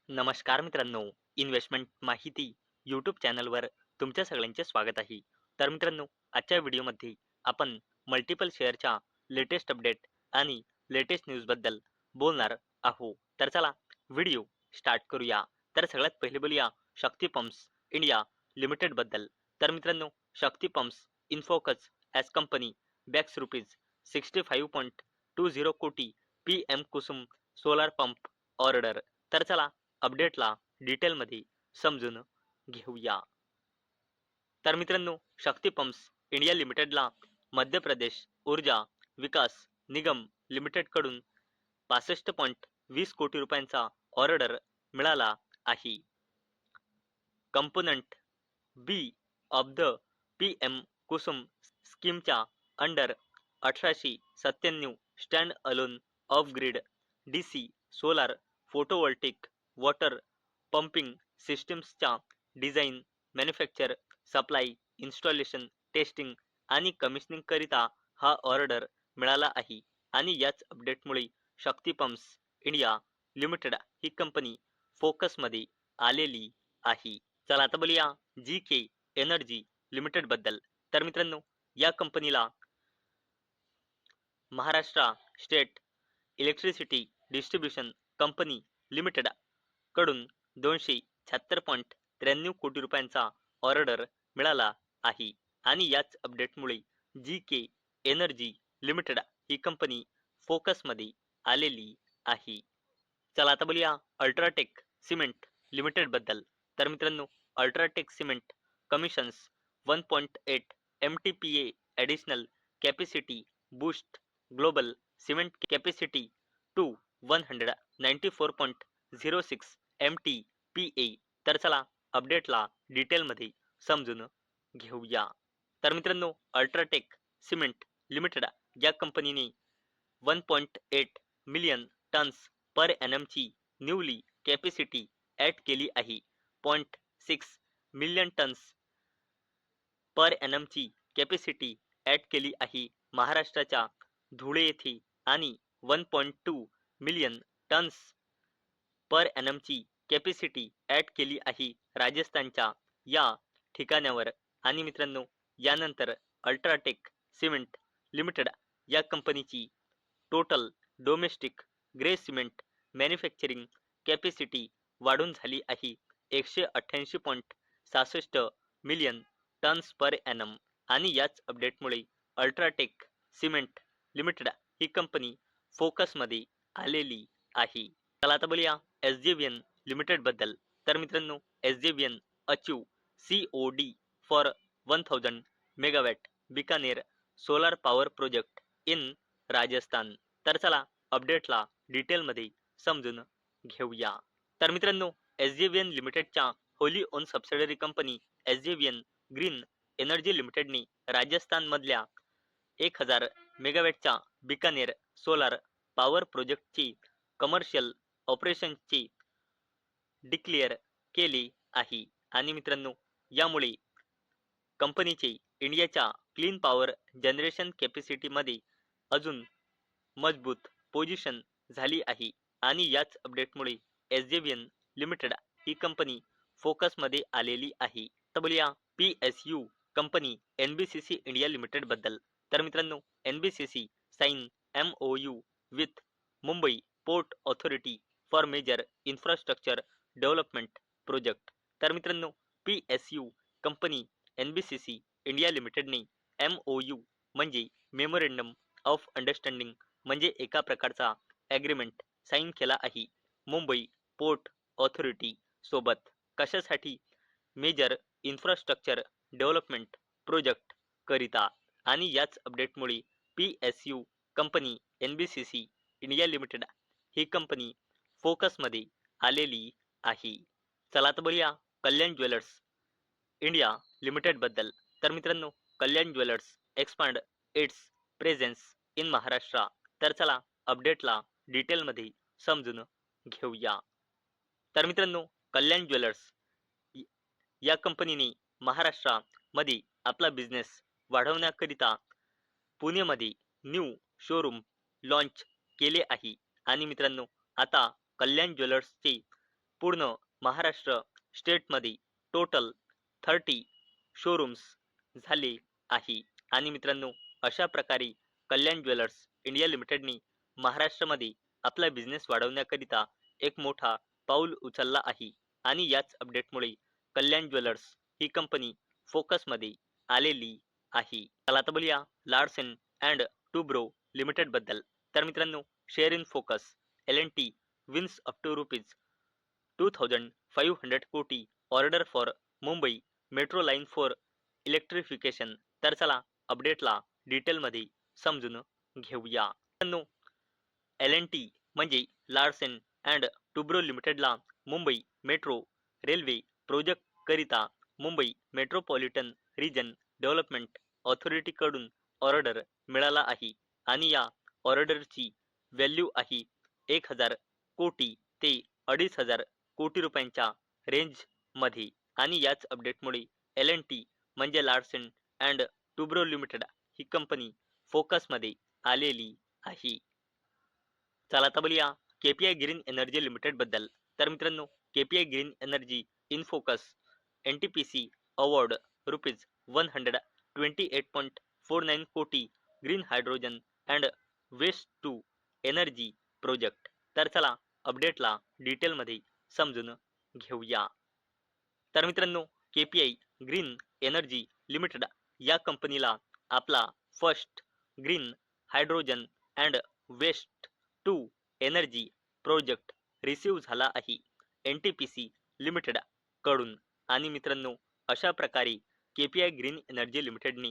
नमस्कार मित्रांनो, इन्व्हेस्टमेंट माहिती यूट्यूब चॅनलवर तुमच्या सगळ्यांचे स्वागत आहे. तर मित्रांनो, आजच्या व्हिडिओमध्ये आपण मल्टिपल शेअरच्या लेटेस्ट अपडेट आणि लेटेस्ट न्यूजबद्दल बोलणार आहोत. तर चला व्हिडिओ स्टार्ट करूया. तर सगळ्यात पहिले बोलूया शक्ती पंप्स इंडिया लिमिटेडबद्दल. तर मित्रांनो, Shakti pumps in focus as company bags rupees 65.20 कोटी PM Kusum solar pump order. तर चला अपडेटला डिटेलमध्ये समजून घेऊया. तर मित्रांनो, शक्ती पंप्स इंडिया लिमिटेडला मध्य प्रदेश ऊर्जा विकास निगम लिमिटेडकडून 65.20 कोटी रुपयांचा ऑर्डर मिळाला आहे. Component B of the PM Kusum स्कीमच्या under 1897 stand alone off grid DC solar photovoltaic water pumping सिस्टीम्सच्या design, manufacture, supply, installation, testing आणि कमिशनिंग करिता हा ऑर्डर मिळाला आहे. आणि याच अपडेटमुळे शक्ती पंप्स इंडिया लिमिटेड ही कंपनी फोकसमध्ये आलेली आहे. चला आता बोलूया GK एनर्जी लिमिटेड बद्दल. तर मित्रांनो, या कंपनीला Maharashtra state electricity distribution company limited कडून 276.93 कोटी रुपयांचा ऑर्डर मिळाला आहे. आणि याच अपडेटमुळे GK एनर्जी लिमिटेड ही कंपनी फोकसमध्ये आलेली आहे. चला आता बोलूया अल्ट्राटेक सिमेंट लिमिटेड बद्दल. तर मित्रांनो, UltraTech cement commissions 1.8 MTPA additional capacity boost global cement capacity to 194.06 MTPA. तर चला अपडेटला डिटेलमध्ये समजून घेऊया. तर मित्रांनो, अल्ट्राटेक सिमेंट लिमिटेड या कंपनीने 1.8 मिलियन टन्स पर ची न्यूली कॅपॅसिटी ॲड केली आहे. 0.6 मिलियन टन्स पर ची कॅपॅसिटी ॲड केली आहे महाराष्ट्राच्या धुळे येथे आणि 1.2 मिलियन टन्स पर ची कॅपॅसिटी ॲड केली आहे राजस्थानच्या या ठिकाणावर. आणि मित्रांनो, यानंतर अल्ट्राटेक सिमेंट लिमिटेड या कंपनीची total domestic grey cement manufacturing capacity वाढून झाली आहे 188.66 मिलियन टन्स पर ॲनम. आणि याच अपडेटमुळे अल्ट्राटेक सिमेंट लिमिटेड ही कंपनी फोकसमध्ये आलेली आहे. चला आता बोलूया SJVN लिमिटेड बद्दल. तर मित्रांनो, SJVN achieve COD for 1000 megawatt Bikaner solar power project in Rajasthan. तर चला अपडेटला डिटेलमध्ये समजून घेऊया. तर मित्रांनो, SJVN लिमिटेडच्या wholly owned subsidiary company SJVN green energy लिमिटेडने राजस्थानमधल्या 1000 मेगावॅटच्या बिकानेर सोलार पॉवर प्रोजेक्टची कमर्शियल ऑपरेशनची डिक्लेअर केली आहे. आणि मित्रांनो, यामुळे कंपनीचे इंडियाच्या क्लीन पॉवर जनरेशन कॅपॅसिटीमध्ये अजून मजबूत पोझिशन झाली आहे. आणि याच अपडेटमुळे SJVN लिमिटेड ही कंपनी फोकसमध्ये आलेली आहे. तर बोलूया PSU company NBCC India limited बद्दल. तर मित्रांनो, NBCC sign MOU with Mumbai port authority for major infrastructure development project. तर मित्रांनो, PSU कंपनी NBCC इंडिया लिमिटेडने MOU म्हणजे मेमोरेंडम ऑफ अंडरस्टँडिंग म्हणजे एका प्रकारचा ॲग्रीमेंट साइन केला आहे मुंबई पोर्ट ऑथॉरिटी सोबत. कशासाठी? मेजर इन्फ्रास्ट्रक्चर डेव्हलपमेंट प्रोजेक्ट करिता. आणि याच अपडेटमुळे PSU company NBCC India limited ही कंपनी फोकसमध्ये आलेली आहे. चला तर बोलूया कल्याण ज्वेलर्स इंडिया लिमिटेड बद्दल. तर मित्रांनो, Kalyan jewellers expand its presence in Maharashtra. तर चला अपडेटला डिटेलमध्ये समजून घेऊया. तर मित्रांनो, कल्याण ज्वेलर्स या कंपनीने महाराष्ट्रामध्ये आपला बिझनेस वाढवण्याकरिता पुणेमध्ये न्यू शोरूम लॉन्च केले आहे. आणि मित्रांनो, आता कल्याण ज्वेलर्सचे पूर्ण महाराष्ट्र स्टेटमध्ये टोटल 30 शोरूम्स झाले आहे. आणि मित्रांनो, अशा प्रकारे कल्याण ज्वेलर्स इंडिया लिमिटेडने महाराष्ट्रामध्ये आपला बिझनेस वाढवण्याकरिता एक मोठा पाऊल उचलला आहे. आणि याच अपडेटमुळे कल्याण ज्वेलर्स ही कंपनी फोकसमध्ये आलेली आहे. चला आता बोलूया लार्सन अँड टुब्रो लिमिटेड बद्दल. तर मित्रांनो, share in focus L&T wins up to rupees 2500 कोटी order for Mumbai metro line for electrification. तर चला अपडेटला डिटेलमध्ये समजून घेऊया. मित्रांनो, L&T म्हणजे लार्सन अँड टुब्रो लिमिटेडला मुंबई मेट्रो रेल्वे प्रोजेक्ट करिता मुंबई मेट्रोपॉलिटन रिजन डेव्हलपमेंट ऑथॉरिटीकडून ऑर्डर मिळाला आहे. आणि या ऑर्डरची व्हॅल्यू आहे 1000 कोटी ते 2500 कोटी रुपयांच्या रेंजमध्ये. आणि याच अपडेटमुळे L&T म्हणजे लार्सन अँड टुब्रो लिमिटेड ही कंपनी फोकसमध्ये आलेली आहे. चला आता बोलूया KPI ग्रीन एनर्जी लिमिटेड बद्दल. तर मित्रांनो, KPI green energy in focus NTPC award rupees 128.49 कोटी green hydrogen and waste to energy project. तर चला अपडेटला डिटेलमध्ये समजून घेऊया. तर मित्रांनो, KPI ग्रीन एनर्जी लिमिटेड या कंपनीला आपला first green hydrogen and waste to energy project receive झाला आहे NTPC लिमिटेड कडून. आणि मित्रांनो, अशा प्रकारे KPI ग्रीन एनर्जी लिमिटेडने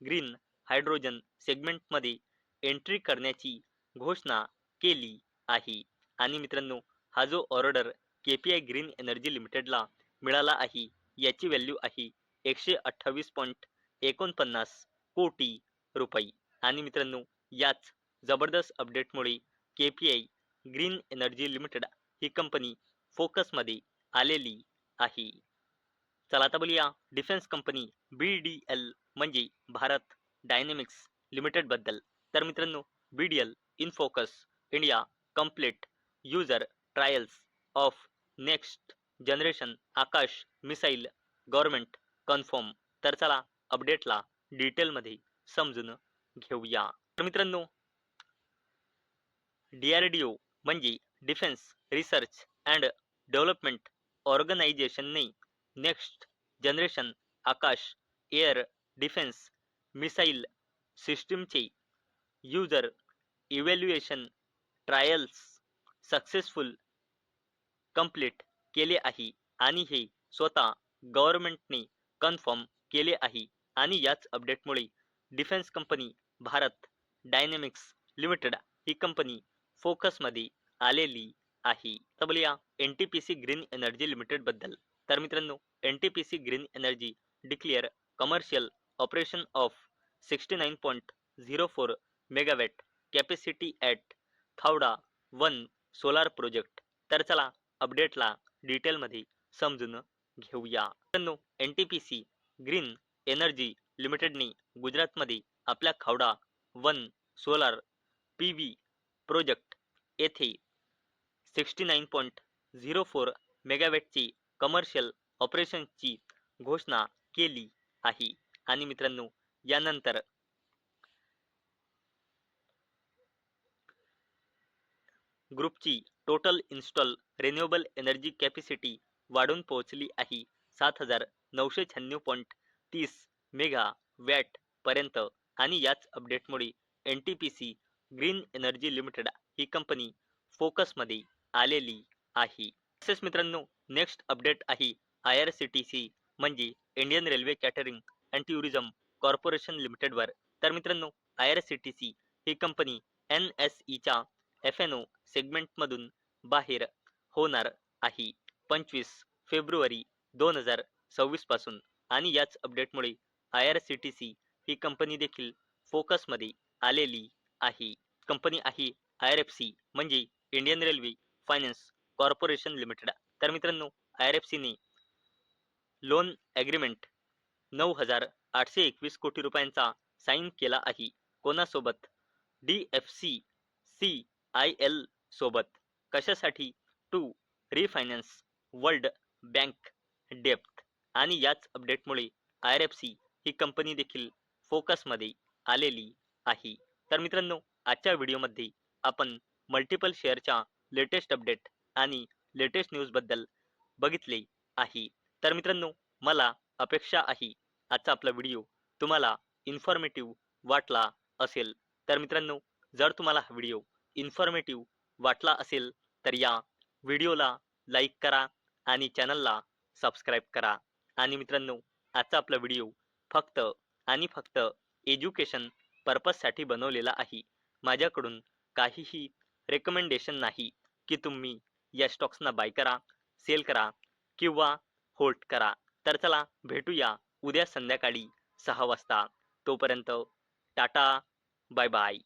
ग्रीन हायड्रोजन सेगमेंटमध्ये एंट्री करण्याची घोषणा केली आहे. आणि मित्रांनो, हा जो ऑर्डर KPI ग्रीन एनर्जी लिमिटेडला मिळाला आहे याची व्हॅल्यू आहे 128.49 कोटी रुपये. आणि मित्रांनो, याच जबरदस्त अपडेटमुळे KPI ग्रीन एनर्जी लिमिटेड ही कंपनी फोकसमध्ये आलेली आहे. चला आता बोलूया डिफेन्स कंपनी BDL म्हणजे भारत डायनेमिक्स लिमिटेड बद्दल. तर मित्रांनो, BDL in focus India complete user trials of next generation Akash missile government confirm. तर चला अपडेटला डिटेलमध्ये समजून घेऊया. तर मित्रांनो, DRDO म्हणजे डिफेन्स रिसर्च अँड डेव्हलपमेंट ऑर्गनायझेशनने next generation Akash air defence missile सिस्टीमचे user evaluation trials successful complete केले आहे. आणि हे स्वतः गव्हर्नमेंटने कन्फर्म केले आहे. आणि याच अपडेटमुळे defence company Bharat dynamics limited ही कंपनी फोकसमध्ये आलेली आहे. तर बोलूया NTPC ग्रीन एनर्जी लिमिटेड बद्दल. तर मित्रांनो, NTPC green energy declare commercial operation of 69.04 megawatt capacity at Khavda 1 solar project. तर चला अपडेटला डिटेलमध्ये समजून घेऊया. मित्रांनो, NTPC ग्रीन एनर्जी लिमिटेडने गुजरातमध्ये आपल्या खावडा 1 सोलार PV प्रोजेक्ट येथे 69.04 मेगावॅटची कमर्शियल ऑपरेशनची घोषणा केली आहे. आणि मित्रांनो, यानंतर ग्रुपची total install renewable energy capacity वाढून पोहोचली आहे 7996.30 मेगावॅट पर्यंत. आणि याच अपडेटमुळे NTPC ग्रीन एनर्जी लिमिटेड ही कंपनी फोकसमध्ये आलेली आहे. तसेच मित्रांनो, नेक्स्ट अपडेट आहे IRCTC म्हणजे Indian railway catering and tourism corporation लिमिटेडवर. तर मित्रांनो, IRCTC ही कंपनी NSEच्या FNO सेगमेंटमधून बाहेर होणार आहे 25 फेब्रुवारी 2026 पासून. आणि याच अपडेटमुळे IRCTC ही कंपनी देखील फोकसमध्ये आलेली आहे. कंपनी आहे IRFC म्हणजे Indian railway finance corporation limited. तर मित्रांनो, IRFC ने लोन ॲग्रीमेंट 9,821 कोटी रुपयांचा साईन केला आहे. कोणासोबत? DFCCIL सोबत. कशासाठी? टू रिफायनान्स वर्ल्ड बँक डेप्थ आणि याच अपडेटमुळे IRFC ही कंपनी देखील फोकसमध्ये आलेली आहे. तर मित्रांनो, आजच्या व्हिडिओमध्ये आपण मल्टिपल शेअरच्या लेटेस्ट अपडेट आणि लेटेस्ट न्यूजबद्दल बघितले आहे. तर मित्रांनो, मला अपेक्षा आहे आजचा आपला व्हिडिओ तुम्हाला इन्फॉर्मेटिव्ह वाटला असेल. तर मित्रांनो, जर तुम्हाला हा व्हिडिओ इन्फॉर्मेटिव्ह वाटला असेल तर या व्हिडिओला लाईक करा आणि चॅनलला सबस्क्राईब करा. आणि मित्रांनो, आजचा आपला व्हिडिओ फक्त आणि फक्त एज्युकेशन पर्पजसाठी बनवलेला आहे. माझ्याकडून काहीही रेकमेंडेशन नाही की तुम्ही या स्टॉक्सना बाय करा, सेल करा किंवा होल्ड करा. तर चला भेटूया उद्या संध्याकाळी 6 वाजता. तोपर्यंत टाटा, बाय बाय.